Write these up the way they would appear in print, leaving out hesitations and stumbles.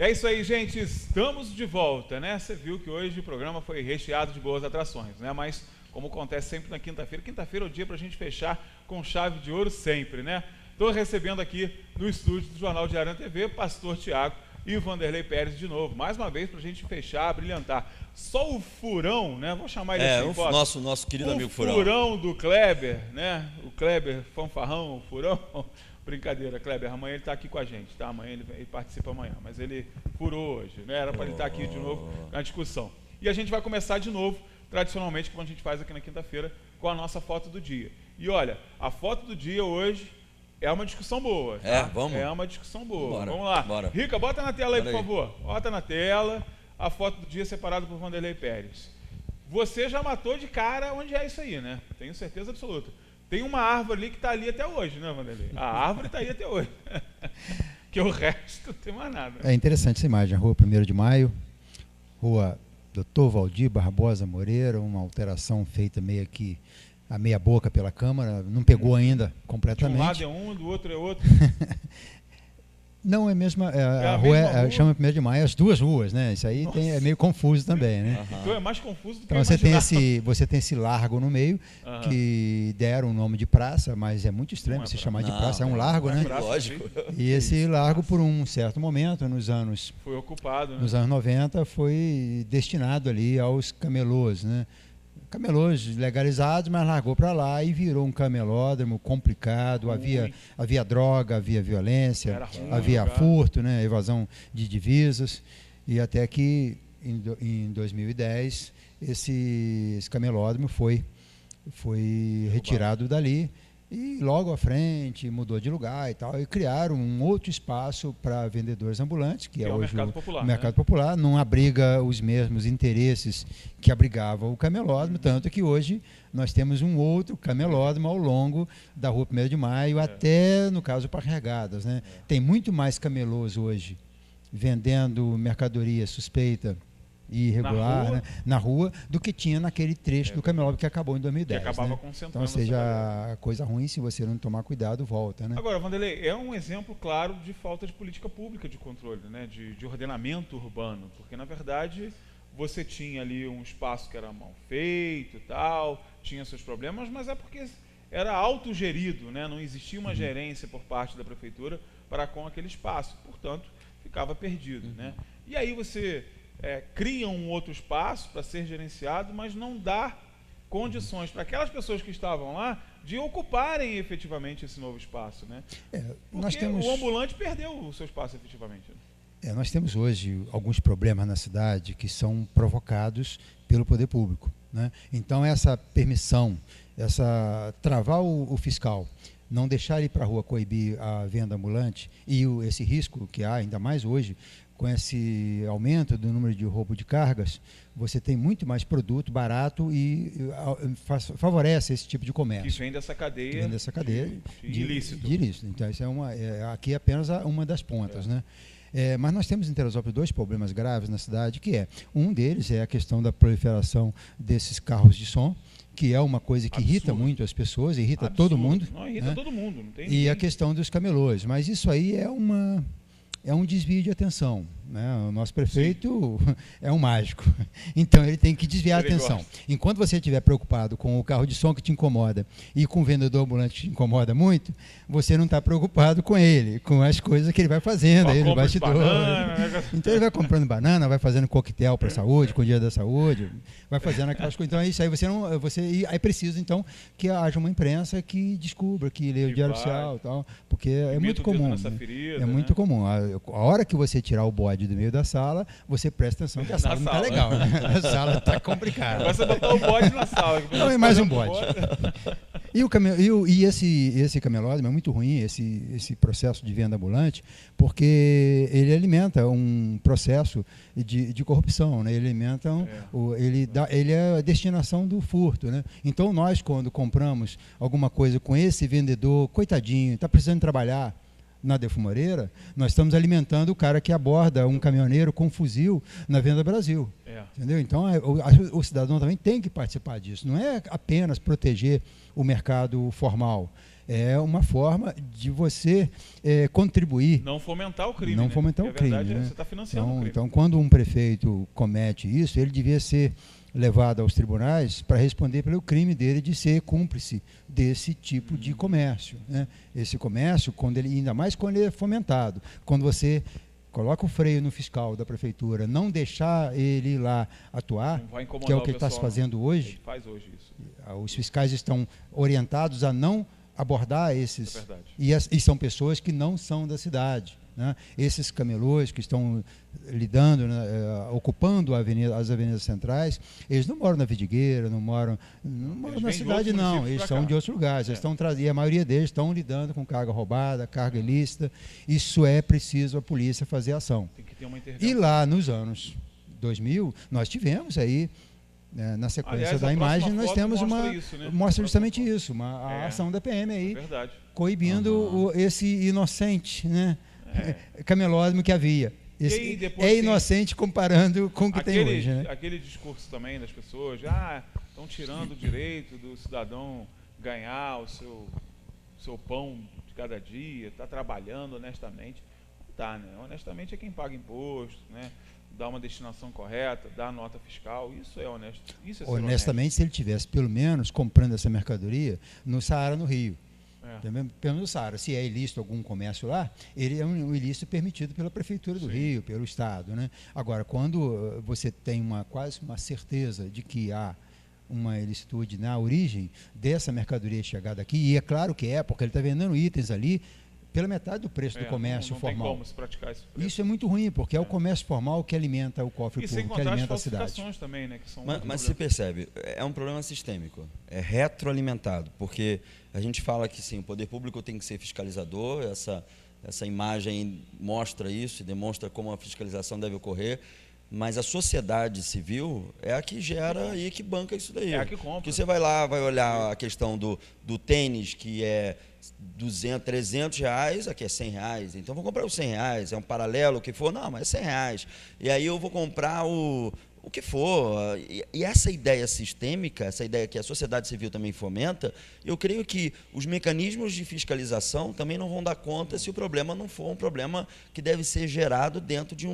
É isso aí, gente, estamos de volta, né? Você viu que hoje o programa foi recheado de boas atrações, né? Mas, como acontece sempre na quinta-feira é o dia para a gente fechar com chave de ouro sempre, né? Estou recebendo aqui no estúdio do Jornal Diário na TV, Pastor Tiago e o Vanderlei Pérez de novo, mais uma vez para a gente fechar, brilhantar. Só o furão, né? Vou chamar ele assim, nosso querido amigo Furão. O furão do Kleber, né? O Kleber fanfarrão, o furão. Brincadeira, Kleber, amanhã ele está aqui com a gente, tá? Amanhã ele participa amanhã, mas ele furou hoje, né? Era para ele estar aqui de novo na discussão. E a gente vai começar de novo, tradicionalmente, como a gente faz aqui na quinta-feira, com a nossa foto do dia. E olha, a foto do dia hoje é uma discussão boa, tá? É uma discussão boa. Vamos lá. Bora. Rica, bota na tela aí, por favor. Bota na tela a foto do dia separada por Vanderlei Pérez. Você já matou de cara onde é isso aí, né? Tenho certeza absoluta. Tem uma árvore ali que está ali até hoje, né, Vanderlei? A árvore está aí até hoje. Que o resto não tem mais nada. É interessante essa imagem. A rua 1º de Maio, rua Dr. Valdir Barbosa Moreira, uma alteração feita meio que a meia boca pela Câmara, não pegou ainda completamente. De um lado é um, do outro é outro. Não, é mesmo, a rua chama 1º de Maio, as duas ruas, né? Isso aí é meio confuso também, né? Então é mais confuso do que então você tem esse largo no meio, que deram o nome de praça, mas é muito estranho você chamar de praça, é um largo, né? Lógico. E esse largo, por um certo momento, foi ocupado, né? Nos anos 90, foi destinado ali aos camelôs, né? Camelôs legalizados, mas largou para lá e virou um camelódromo complicado. Havia droga, havia violência, havia furto, né, evasão de divisas. E até que em 2010 esse camelódromo foi retirado dali. E logo à frente mudou de lugar e tal, e criaram um outro espaço para vendedores ambulantes, que é hoje o mercado popular, não abriga os mesmos interesses que abrigava o camelódromo, tanto que hoje nós temos um outro camelódromo ao longo da rua 1º de Maio, até, no caso, Parque Regadas, né? Tem muito mais camelôs hoje vendendo mercadoria suspeita e irregular na rua do que tinha naquele trecho do camelódromo que acabou em 2010. Que acabava concentrando. Então, seja coisa ruim, se você não tomar cuidado, volta, né? Agora, Vanderlei, é um exemplo claro de falta de política pública de controle, né? De ordenamento urbano, porque na verdade você tinha ali um espaço que era mal feito e tal, tinha seus problemas, mas é porque era autogerido, né? Não existia uma gerência por parte da prefeitura para com aquele espaço, portanto, ficava perdido, né? E aí você cria um outro espaço para ser gerenciado, mas não dá condições para aquelas pessoas que estavam lá de ocuparem efetivamente esse novo espaço, né? Porque o ambulante perdeu o seu espaço efetivamente. Nós temos hoje alguns problemas na cidade que são provocados pelo poder público, né? Então essa permissão, travar o fiscal, não deixar ir para a rua coibir a venda ambulante e esse risco que há, ainda mais hoje, com esse aumento do número de roubo de cargas, você tem muito mais produto barato e favorece esse tipo de comércio. Que vem dessa cadeia, de ilícito. De ilícito. Então, isso aqui é apenas uma das pontas, né? Mas nós temos em Teresópolis 2 problemas graves na cidade, que um deles é a questão da proliferação desses carros de som, que é uma coisa que irrita muito as pessoas, irrita todo mundo. Não, irrita todo mundo. Não tem e a questão dos camelôs. Mas isso aí é um desvio de atenção, né? O nosso prefeito é um mágico, então ele tem que desviar a atenção. Enquanto você estiver preocupado com o carro de som que te incomoda e com o vendedor ambulante que te incomoda muito, você não está preocupado com ele, com as coisas que ele vai fazendo aí no bastidor. Então ele vai comprando banana, vai fazendo coquetel para a saúde, com o dia da saúde, vai fazendo aquelas coisas. Então isso aí aí é preciso então que haja uma imprensa que descubra, que leia o Diário Oficial e tal, porque é muito comum. Ferida, é muito comum. A hora que você tirar o bode do meio da sala, você presta atenção que a sala não está legal, né? A sala está complicada. Você botar o bode na sala. Não, é mais um bode. E esse camelódromo é muito ruim, esse processo de venda ambulante, porque ele alimenta um processo de corrupção, né? Ele alimenta ele é a destinação do furto, né? Então nós, quando compramos alguma coisa com esse vendedor, coitadinho, está precisando trabalhar, na defumareira, nós estamos alimentando o cara que aborda um caminhoneiro com fuzil na Venda Brasil. Entendeu? Então, o cidadão também tem que participar disso. Não é apenas proteger o mercado formal. É uma forma de você contribuir. Não fomentar o crime. Não fomentar o crime. Verdade, você está financiando o crime. Então, quando um prefeito comete isso, ele devia ser levado aos tribunais para responder pelo crime dele de ser cúmplice desse tipo de comércio. Né? Esse comércio, ainda mais quando ele é fomentado. Quando você coloca o freio no fiscal da prefeitura, não deixar ele ir lá atuar, que é o que ele está se fazendo hoje. Ele faz hoje isso. Os fiscais estão orientados a não abordar esses. É verdade. E são pessoas que não são da cidade. Né? Esses camelôs que estão lidando, né, ocupando as avenidas centrais, eles não moram na Vidigueira, não moram na cidade, não. Eles são de outros lugares. E a maioria deles estão lidando com carga roubada, carga ilícita. Isso é preciso a polícia fazer ação. Tem que ter uma intervenção. E lá nos anos 2000, nós tivemos aí, na sequência da imagem, nós temos mostra justamente isso, a ação da PM aí, coibindo esse inocente, né? Camelódromo que havia. Inocente comparando com o que tem hoje. Né? Aquele discurso também das pessoas, estão tirando o direito do cidadão ganhar o seu pão de cada dia, está trabalhando honestamente. Não tá, né? Honestamente é quem paga imposto, né? Dá uma destinação correta, dá nota fiscal, isso é honesto. Isso é ser honestamente, honesto. Se ele tivesse pelo menos comprando essa mercadoria no Saara, no Rio. Pelo Saara, se é ilícito algum comércio lá, ele é um ilícito permitido pela Prefeitura do Rio, pelo Estado. Né? Agora, quando você tem quase uma certeza de que há uma ilicitude na origem dessa mercadoria chegada aqui, e é claro que porque ele está vendendo itens ali pela metade do preço do comércio formal. Não tem como se praticar esse preço. Isso é muito ruim, porque é o comércio formal que alimenta o cofre público, que alimenta a cidade. Também, né, que são mas se percebe, é um problema sistêmico, é retroalimentado, porque a gente fala que sim, o poder público tem que ser fiscalizador, essa imagem mostra isso, demonstra como a fiscalização deve ocorrer, mas a sociedade civil é a que gera e que banca isso daí. É a que compra. Porque você vai lá, vai olhar a questão do tênis, que é 200, 300 reais, aqui é 100 reais. Então, vou comprar os 100 reais, é um paralelo, o que for. Não, mas é 100 reais. E aí eu vou comprar o que for. E essa ideia sistêmica, essa ideia que a sociedade civil também fomenta, eu creio que os mecanismos de fiscalização também não vão dar conta se o problema não for um problema que deve ser gerado dentro de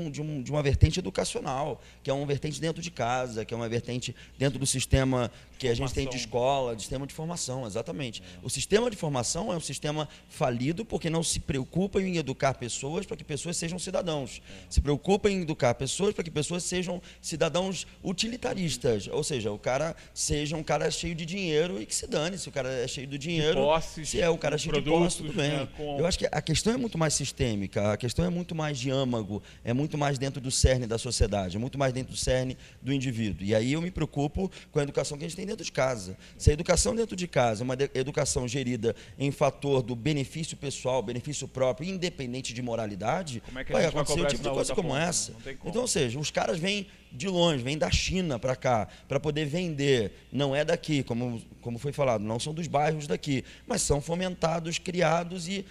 uma vertente educacional, que é uma vertente dentro de casa, que é uma vertente dentro do sistema que a gente tem de escola, de sistema de formação, exatamente. O sistema de formação é um sistema falido porque não se preocupa em educar pessoas para que pessoas sejam cidadãos. Se preocupa em educar pessoas para que pessoas sejam cidadãos utilitaristas, ou seja, o cara seja um cara cheio de dinheiro e que se dane se o cara é cheio de dinheiro, se é o cara cheio de posses, tudo bem. Né, eu acho que a questão é muito mais sistêmica, a questão é muito mais de âmago, é muito mais dentro do cerne da sociedade, é muito mais dentro do cerne do indivíduo. E aí eu me preocupo com a educação que a gente tem dentro de casa. Se a educação dentro de casa é uma educação gerida em fator do benefício pessoal, benefício próprio, independente de moralidade, vai acontecer um tipo de coisa como essa. Então, ou seja, os caras vêm de longe, vêm da China para cá, para poder vender. Não é daqui, como foi falado, não são dos bairros daqui, mas são fomentados, criados e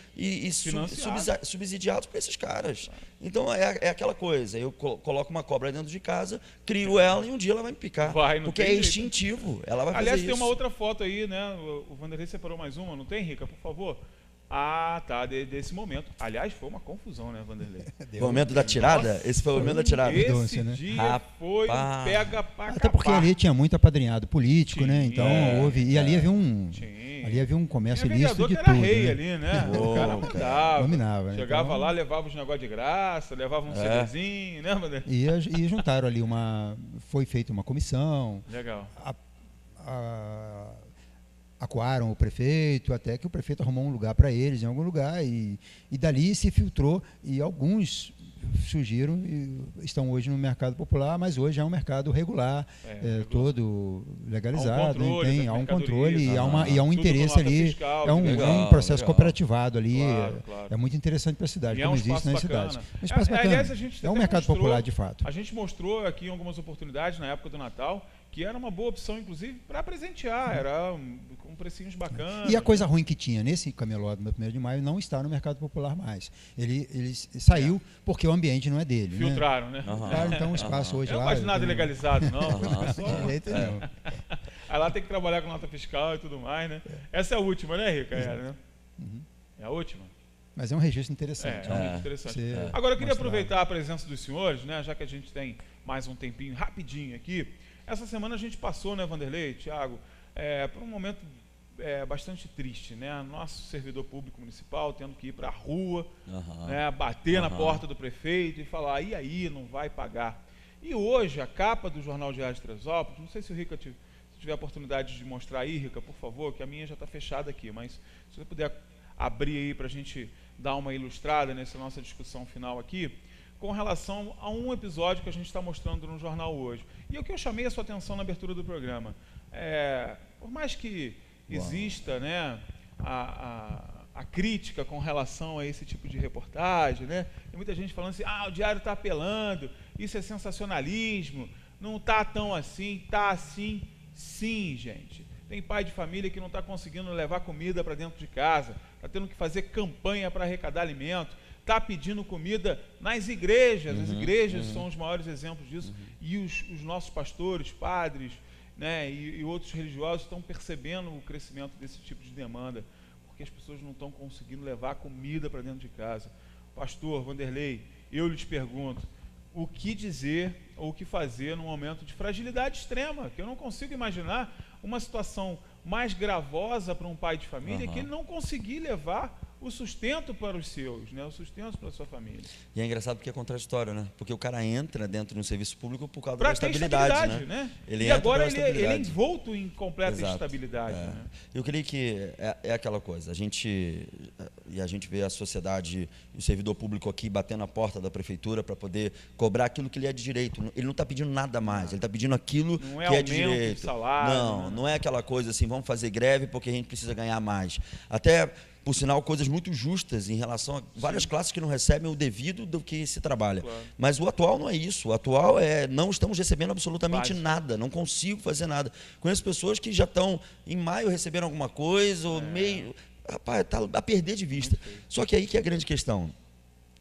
subsidiados por esses caras. Então, é aquela coisa, eu coloco uma cobra dentro de casa, crio ela e um dia ela vai me picar. Porque é instintivo, ela vai fazer isso. Aliás, tem uma outra foto aí, né? O Vanderlei separou mais uma, não tem, Rica? Por favor. Tá, desse momento. Aliás, foi uma confusão, né, Vanderlei? O momento da tirada? Esse foi o momento da tirada. Esse dia foi pega pra até porque ali tinha muito apadrinhado político, né? Então houve. E ali havia um comércio ilícito de tudo. Rei, né? Ali, né? O cara mandava. Dominava, né? Chegava lá, levava os negócios de graça, levava um CDzinho, né, Vanderlei? E juntaram ali foi feita uma comissão. Legal. Acuaram o prefeito, até que o prefeito arrumou um lugar para eles, em algum lugar, e dali se filtrou, e alguns surgiram e estão hoje no mercado popular, mas hoje é um mercado regular, todo legalizado, há um controle e há um interesse ali, fiscal, é um processo cooperativado ali, claro. É muito interessante para a cidade, como existe nas cidades. Um espaço bacana, aliás, é um mercado popular de fato. A gente mostrou aqui algumas oportunidades na época do Natal, que era uma boa opção, inclusive, para presentear, era com precinhos bacanas. E a coisa ruim que tinha nesse camelódromo do 1º de maio não está no mercado popular mais. Ele saiu porque o ambiente não é dele. Filtraram, né? Filtraram, então o espaço hoje eu lá... não gosto nada legalizado, não. De jeito nenhum. Aí lá tem que trabalhar com nota fiscal e tudo mais, né? Essa é a última, né, Rica? Né? É a última. Mas é um registro interessante. É muito interessante. Agora, eu queria aproveitar a presença dos senhores, né, já que a gente tem mais um tempinho, rapidinho aqui. Essa semana a gente passou, né, Vanderlei, Thiago, por um momento bastante triste, né? Nosso servidor público municipal tendo que ir para a rua, né, bater na porta do prefeito e falar, e aí, não vai pagar. E hoje, a capa do Jornal Diário de Teresópolis, não sei se o Rica tiver a oportunidade de mostrar aí, Rica, por favor, que a minha já está fechada aqui, mas se você puder abrir aí para a gente dar uma ilustrada nessa nossa discussão final aqui, com relação a um episódio que a gente está mostrando no jornal hoje. E o que eu chamei a sua atenção na abertura do programa, por mais que exista, né, a crítica com relação a esse tipo de reportagem, né, tem muita gente falando assim, o Diário está apelando, isso é sensacionalismo, não está tão assim, está assim, sim, gente. Tem pai de família que não está conseguindo levar comida para dentro de casa, está tendo que fazer campanha para arrecadar alimento, está pedindo comida nas igrejas, as igrejas são os maiores exemplos disso, e os nossos pastores, padres, né, e outros religiosos estão percebendo o crescimento desse tipo de demanda, porque as pessoas não estão conseguindo levar comida para dentro de casa. Pastor Vanderlei, eu lhes pergunto, o que dizer ou o que fazer num momento de fragilidade extrema, que eu não consigo imaginar uma situação mais gravosa para um pai de família que ele não conseguir levar o sustento para os seus, né? O sustento para a sua família. E é engraçado porque é contraditório, né? Porque o cara entra dentro do serviço público por causa pra da estabilidade, né? E agora ele é envolto em completa instabilidade. Né? Eu creio que é aquela coisa, a gente vê a sociedade e o servidor público aqui batendo a porta da prefeitura para poder cobrar aquilo que lhe é de direito. Ele não está pedindo nada mais, ele está pedindo aquilo que é de direito. De salário, não é aquela coisa assim, vamos fazer greve porque a gente precisa ganhar mais. Até, por sinal, coisas muito justas em relação a várias classes que não recebem o devido do que se trabalha. Claro. Mas o atual não é isso. O atual não estamos recebendo absolutamente nada. Não consigo fazer nada. Conheço pessoas que já estão, em maio, receberam alguma coisa, ou meio... Rapaz, está a perder de vista. Só que aí que é a grande questão.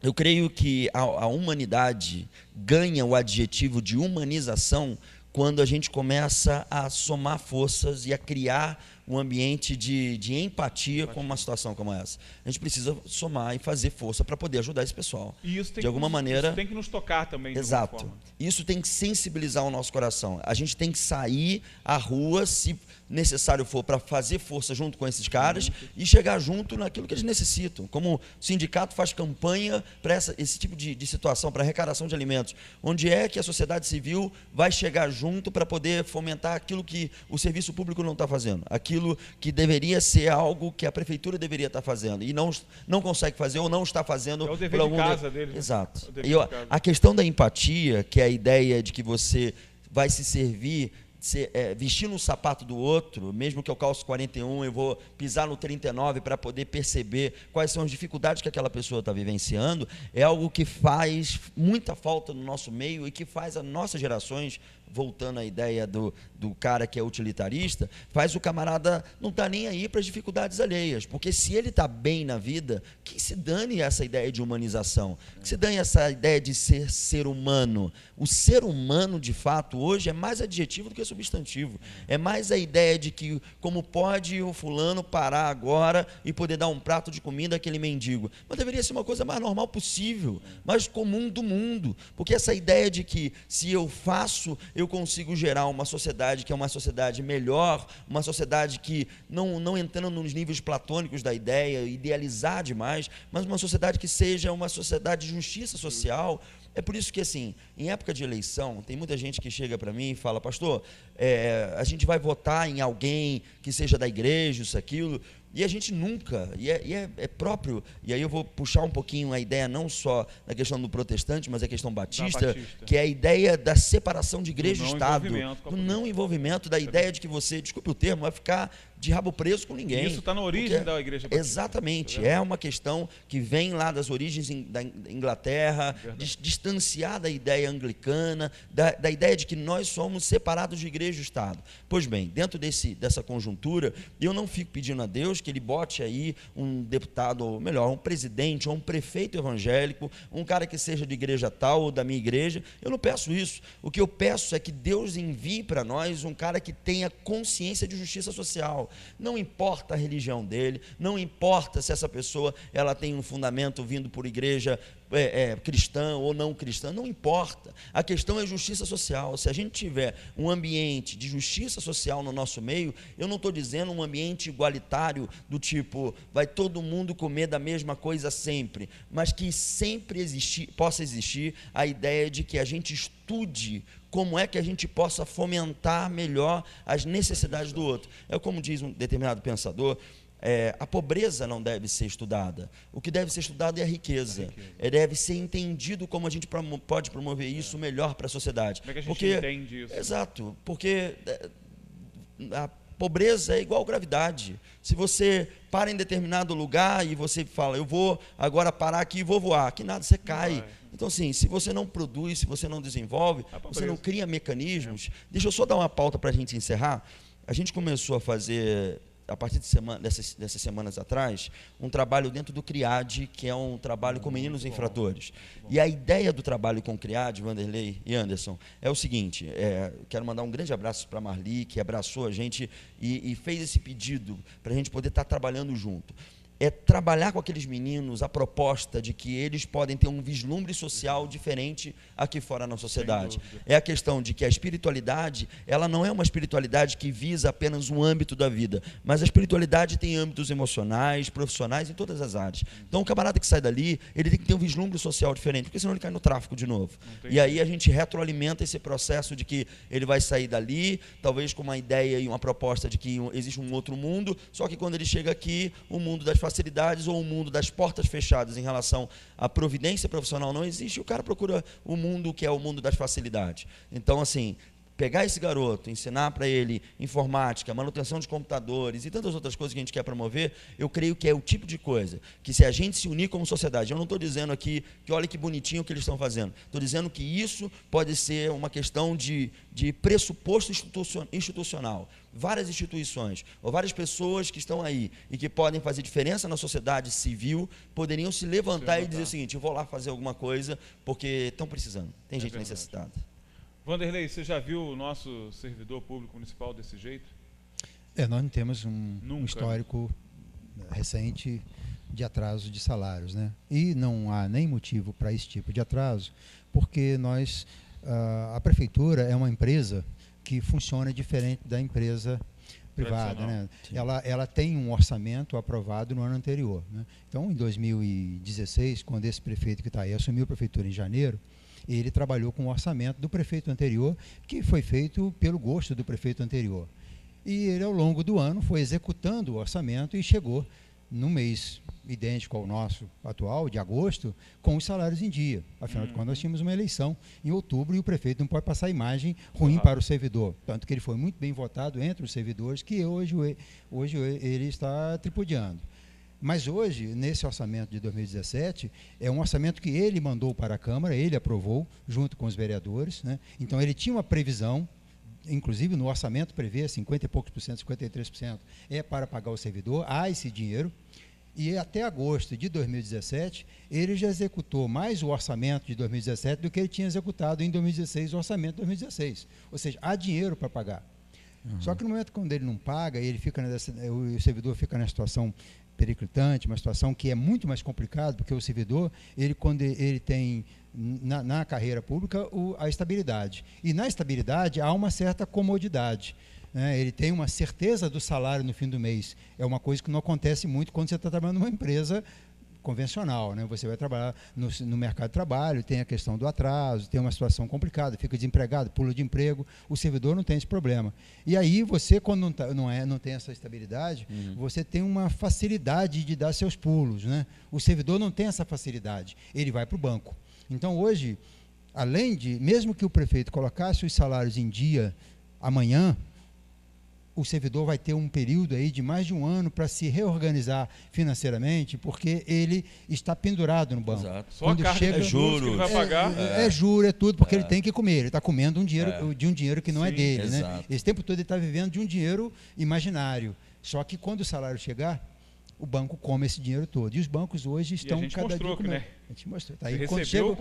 Eu creio que a humanidade ganha o adjetivo de humanização quando a gente começa a somar forças e a criar um ambiente de empatia com uma situação como essa. A gente precisa somar e fazer força para poder ajudar esse pessoal. E isso tem de alguma maneira. Isso tem que nos tocar também. Exato. De alguma forma. Isso tem que sensibilizar o nosso coração. A gente tem que sair à rua, se necessário for, para fazer força junto com esses caras e chegar junto naquilo que eles necessitam. Como o sindicato faz campanha para esse tipo de situação, para arrecadação de alimentos. Onde é que a sociedade civil vai chegar junto para poder fomentar aquilo que o serviço público não está fazendo? Aquilo que deveria ser algo que a prefeitura deveria estar fazendo e não consegue fazer ou não está fazendo. É o dever de casa deles. Exato. E a questão da empatia, que é a ideia de que você vai se servir vestindo o sapato do outro, mesmo que eu calço 41, eu vou pisar no 39 para poder perceber quais são as dificuldades que aquela pessoa está vivenciando, é algo que faz muita falta no nosso meio e que faz as nossas gerações, voltando à ideia do cara que é utilitarista, faz o camarada não estar nem aí para as dificuldades alheias, porque se ele está bem na vida, que se dane essa ideia de humanização, que se dane essa ideia de ser humano. O ser humano, de fato, hoje é mais adjetivo do que substantivo, é mais a ideia de que como pode o fulano parar agora e poder dar um prato de comida àquele mendigo, mas deveria ser uma coisa mais normal possível, mais comum do mundo, porque essa ideia de que se eu faço, eu consigo gerar uma sociedade que é uma sociedade melhor, uma sociedade que não entrando nos níveis platônicos da ideia, idealizar demais, mas uma sociedade que seja uma sociedade de justiça social. É por isso que, assim, em época de eleição, tem muita gente que chega para mim e fala, pastor, a gente vai votar em alguém que seja da igreja, isso, aquilo, E a gente nunca, é próprio, e aí eu vou puxar um pouquinho a ideia não só da questão do protestante, mas a questão batista, que é a ideia da separação de igreja e Estado, do não envolvimento, da ideia de que você, desculpe o termo, vai ficar de rabo preso com ninguém. Isso está na origem da igreja batista. Exatamente, é uma questão que vem lá das origens da Inglaterra, distanciar da ideia anglicana, da ideia de que nós somos separados de igreja e Estado. Pois bem, dentro dessa conjuntura, eu não fico pedindo a Deus que ele bote aí um deputado, ou melhor, um presidente ou um prefeito evangélico, um cara que seja de igreja tal ou da minha igreja. Eu não peço isso. O que eu peço é que Deus envie para nós um cara que tenha consciência de justiça social. Não importa a religião dele, não importa se essa pessoa ela tem um fundamento vindo por igreja cristã ou não cristã, não importa. A questão é justiça social. Se a gente tiver um ambiente de justiça social no nosso meio, eu não estou dizendo um ambiente igualitário do tipo, vai todo mundo comer da mesma coisa sempre, mas que sempre possa existir a ideia de que a gente estude como é que a gente possa fomentar melhor as necessidades do outro. É como diz um determinado pensador, a pobreza não deve ser estudada. O que deve ser estudado é a riqueza. Deve ser entendido como a gente pode promover isso melhor para a sociedade. Como é que a gente entende isso? Exato, porque a pobreza é igual gravidade. Se você para em determinado lugar e você fala, eu vou agora parar aqui e vou voar, que nada, você cai. Então, assim, se você não produz, se você não desenvolve, você não cria mecanismos. Deixa eu só dar uma pauta para a gente encerrar. A gente começou a fazer, a partir dessas semanas atrás, um trabalho dentro do CRIAD, que é um trabalho com meninos infratores. E a ideia do trabalho com o CRIAD, Vanderlei e Anderson, é o seguinte, quero mandar um grande abraço para a Marli, que abraçou a gente e fez esse pedido para a gente poder estar trabalhando junto. É trabalhar com aqueles meninos a proposta de que eles podem ter um vislumbre social diferente aqui fora na sociedade. É a questão de que a espiritualidade, ela não é uma espiritualidade que visa apenas um âmbito da vida, mas a espiritualidade tem âmbitos emocionais, profissionais, em todas as áreas. Então, o camarada que sai dali, ele tem que ter um vislumbre social diferente, porque senão ele cai no tráfico de novo. E aí a gente retroalimenta esse processo de que ele vai sair dali, talvez com uma ideia e uma proposta de que existe um outro mundo, só que quando ele chega aqui, o mundo das facilidades ou o mundo das portas fechadas em relação à providência profissional não existe, o cara procura o mundo que é o mundo das facilidades. Então, assim, pegar esse garoto, ensinar para ele informática, manutenção de computadores e tantas outras coisas que a gente quer promover, eu creio que é o tipo de coisa que, se a gente se unir como sociedade, eu não estou dizendo aqui que olha que bonitinho o que eles estão fazendo, estou dizendo que isso pode ser uma questão de pressuposto institucional. Várias instituições, ou várias pessoas que estão aí e que podem fazer diferença na sociedade civil, poderiam se levantar e dizer o seguinte, eu vou lá fazer alguma coisa, porque estão precisando, tem gente necessitada. Vanderlei, você já viu o nosso servidor público municipal desse jeito? Nós não temos um histórico recente de atraso de salários, né? E não há nem motivo para esse tipo de atraso, porque a prefeitura é uma empresa que funciona diferente da empresa privada, né? Ela tem um orçamento aprovado no ano anterior, né? Então, em 2016, quando esse prefeito que está aí assumiu a prefeitura em janeiro, ele trabalhou com o orçamento do prefeito anterior, que foi feito pelo gosto do prefeito anterior. E ele, ao longo do ano, foi executando o orçamento e chegou no mês idêntico ao nosso atual, de agosto, com os salários em dia. Afinal de contas, nós tínhamos uma eleição em outubro e o prefeito não pode passar imagem ruim para o servidor. Tanto que ele foi muito bem votado entre os servidores, que hoje ele está tripudiando. Mas hoje, nesse orçamento de 2017, é um orçamento que ele mandou para a Câmara, ele aprovou, junto com os vereadores, né? Então, ele tinha uma previsão, inclusive no orçamento prevê 50 e poucos por cento, 53%, para pagar o servidor, há esse dinheiro. E até agosto de 2017, ele já executou mais o orçamento de 2017 do que ele tinha executado em 2016, o orçamento de 2016. Ou seja, há dinheiro para pagar. Só que no momento quando ele não paga, o servidor fica na situação periclitante, uma situação que é muito mais complicada, porque o servidor, quando ele tem na carreira pública a estabilidade. E na estabilidade há uma certa comodidade. Ele tem uma certeza do salário no fim do mês. É uma coisa que não acontece muito quando você está trabalhando numa empresa convencional, né? Você vai trabalhar no mercado de trabalho, tem a questão do atraso, tem uma situação complicada, fica desempregado, pula de emprego, o servidor não tem esse problema. E aí você, quando não tem essa estabilidade, você tem uma facilidade de dar seus pulos, né? O servidor não tem essa facilidade, ele vai para o banco. Então hoje, além de, mesmo que o prefeito colocasse os salários em dia amanhã, o servidor vai ter um período aí de mais de um ano para se reorganizar financeiramente, porque ele está pendurado no banco. Exato. Só a carga de juros que ele vai pagar. É juro, é tudo, porque ele tem que comer. Ele está comendo de um dinheiro que não é dele. Né? Esse tempo todo ele está vivendo de um dinheiro imaginário. Só que quando o salário chegar, o banco come esse dinheiro todo. E os bancos hoje estão cada dia comendo. Né? A gente mostrou. Tá aí, quando recebeu chega o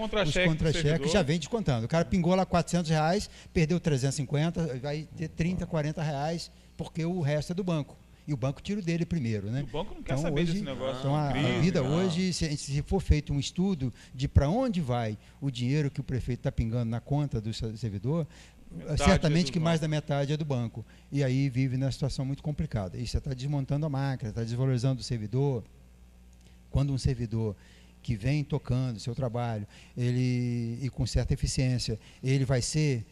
contra-cheque já vem descontando. O cara pingou lá R$400, perdeu 350, vai ter 30, 40 reais, porque o resto é do banco. E o banco tira o dele primeiro, né? O banco não quer saber desse negócio. Então, a vida hoje, se for feito um estudo de para onde vai o dinheiro que o prefeito está pingando na conta do servidor, certamente que mais da metade é do banco. E aí vive numa situação muito complicada. E você está desmontando a máquina, está desvalorizando o servidor. Quando um servidor que vem tocando o seu trabalho, e com certa eficiência, ele vai ser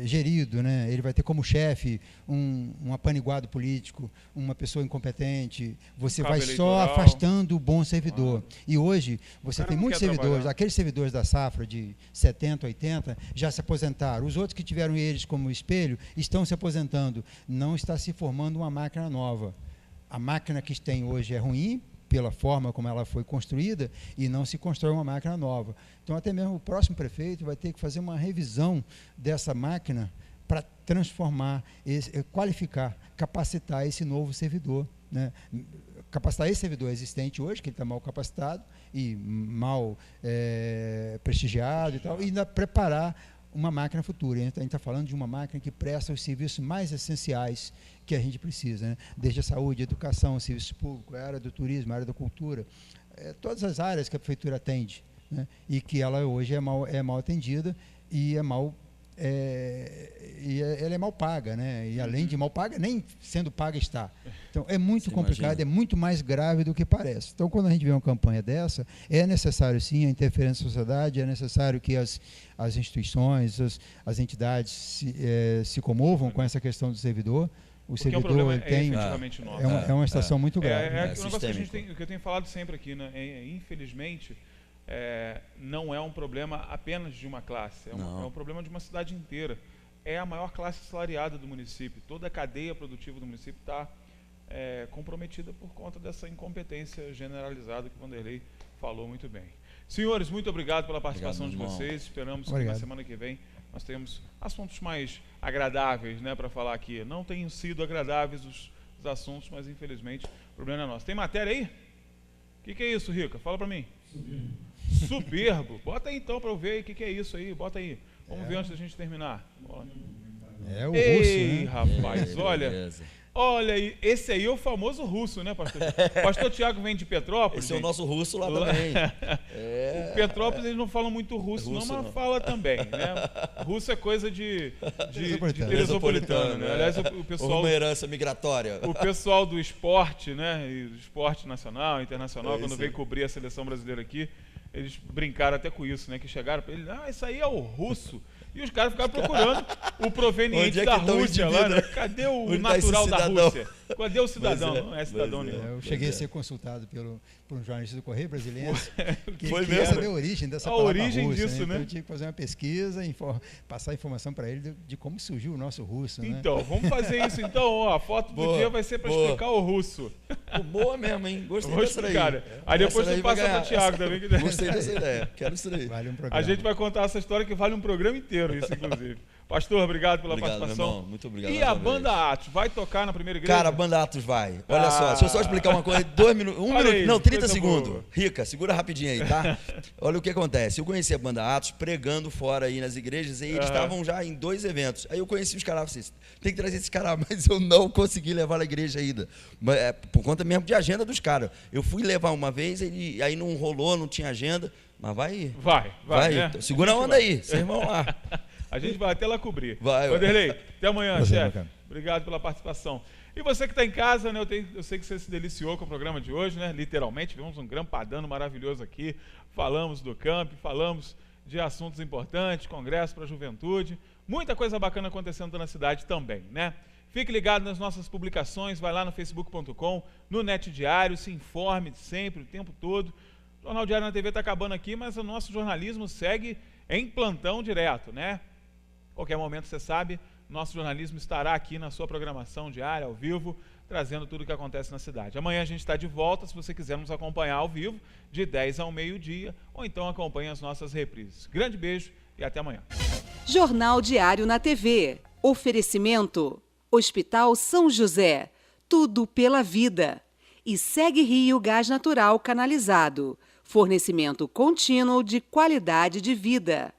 gerido, né? Ele vai ter como chefe um apaniguado político, uma pessoa incompetente, você vai só afastando o bom servidor. E hoje você tem muitos servidores, aqueles servidores da safra de 70, 80, já se aposentaram. Os outros que tiveram eles como espelho estão se aposentando. Não está se formando uma máquina nova. A máquina que tem hoje é ruim, pela forma como ela foi construída, e não se constrói uma máquina nova. Então, até mesmo o próximo prefeito vai ter que fazer uma revisão dessa máquina para transformar, qualificar, capacitar esse novo servidor. Né? Capacitar esse servidor existente hoje, que ele está mal capacitado e mal prestigiado e tal, e ainda preparar uma máquina futura. A gente está falando de uma máquina que presta os serviços mais essenciais que a gente precisa, né? Desde a saúde, a educação, o serviço público, a área do turismo, a área da cultura, todas as áreas que a prefeitura atende, né? E que ela hoje é mal atendida e ela é mal paga, né? E além de mal paga, nem sendo paga está. Então é muito complicado, é muito mais grave do que parece. Então, quando a gente vê uma campanha dessa, é necessário sim a interferência da sociedade, é necessário que as instituições, as entidades se comovam com essa questão do servidor. O servidor efetivamente nosso. É uma situação muito grave. Um negócio que eu tenho falado sempre aqui, né? Infelizmente, não é um problema apenas de uma classe, é um problema de uma cidade inteira. É a maior classe salariada do município. Toda a cadeia produtiva do município está comprometida por conta dessa incompetência generalizada que o Vanderlei falou muito bem. Senhores, muito obrigado pela participação de vocês. Esperamos que na semana que vem nós tenhamos assuntos mais agradáveis, né, para falar aqui. Não têm sido agradáveis os assuntos, mas infelizmente o problema é nosso. Tem matéria aí? O que é isso, Rica? Fala para mim. Soberbo. Bota aí então para eu ver aí o que é isso aí. Bota aí. Vamos ver antes da gente terminar. É o russo, Ei, né? rapaz, olha aí, esse aí é o famoso russo, né, pastor? Pastor Tiago vem de Petrópolis. Esse é o nosso russo lá também. O Petrópolis eles não falam muito russo não, mas fala também, né? Russo é coisa de Teresopolitano, né? Aliás, o pessoal... Uma herança migratória. O pessoal do esporte, né? E do esporte nacional, internacional, quando veio cobrir a seleção brasileira aqui, eles brincaram até com isso, né? Que chegaram para ele, isso aí é o russo. E os caras ficaram procurando o proveniente da Rússia lá, né? Cadê o natural da Rússia? Cadê o cidadão? Não é cidadão nenhum. Eu cheguei a ser consultado por um jornalista do Correio Brasileiro que foi queria saber a origem dessa palavra origem russa, disso, né? Então eu tive que fazer uma pesquisa, passar informação para ele de como surgiu o nosso russo. Então, vamos fazer isso então. Ó, a foto do dia vai ser para explicar o russo. Boa mesmo, hein? Gostei dessa ideia. Aí depois tu passa para o Thiago também. Gostei dessa ideia. Quero isso daí. Vale um programa. A gente vai contar essa história que vale um programa inteiro, isso inclusive. Pastor, obrigado pela participação. Meu irmão. Muito obrigado. E a banda Atos vai tocar na primeira igreja? Cara, a banda Atos vai. Olha só, deixa eu só explicar uma coisa. 2 minutos, 1 minuto, não, 30 segundos. Boa. Rica, segura rapidinho aí, tá? Olha o que acontece. Eu conheci a banda Atos pregando fora aí nas igrejas e eles estavam já em 2 eventos. Aí eu conheci os caras, assim, tem que trazer esse cara, mas eu não consegui levar na igreja ainda. Por conta mesmo de agenda dos caras. Eu fui levar uma vez, aí não rolou, não tinha agenda, mas vai. Vai. Né? Segura a onda aí, vocês vão lá. A gente vai até lá cobrir. Vai. Vanderlei, até amanhã, chefe. Obrigado pela participação. E você que está em casa, né? Eu sei que você se deliciou com o programa de hoje, né? Literalmente, tivemos um grampadano maravilhoso aqui. Falamos do camp, falamos de assuntos importantes, congresso para a juventude. Muita coisa bacana acontecendo na cidade também, né? Fique ligado nas nossas publicações, vai lá no facebook.com, no Net Diário, se informe sempre, o tempo todo. O Jornal Diário na TV está acabando aqui, mas o nosso jornalismo segue em plantão direto, né? Qualquer momento, você sabe, nosso jornalismo estará aqui na sua programação diária, ao vivo, trazendo tudo o que acontece na cidade. Amanhã a gente está de volta, se você quiser nos acompanhar ao vivo, de 10 ao meio-dia, ou então acompanhe as nossas reprises. Grande beijo e até amanhã. Jornal Diário na TV. Oferecimento: Hospital São José. Tudo pela vida. E Segue Rio Gás Natural Canalizado. Fornecimento contínuo de qualidade de vida.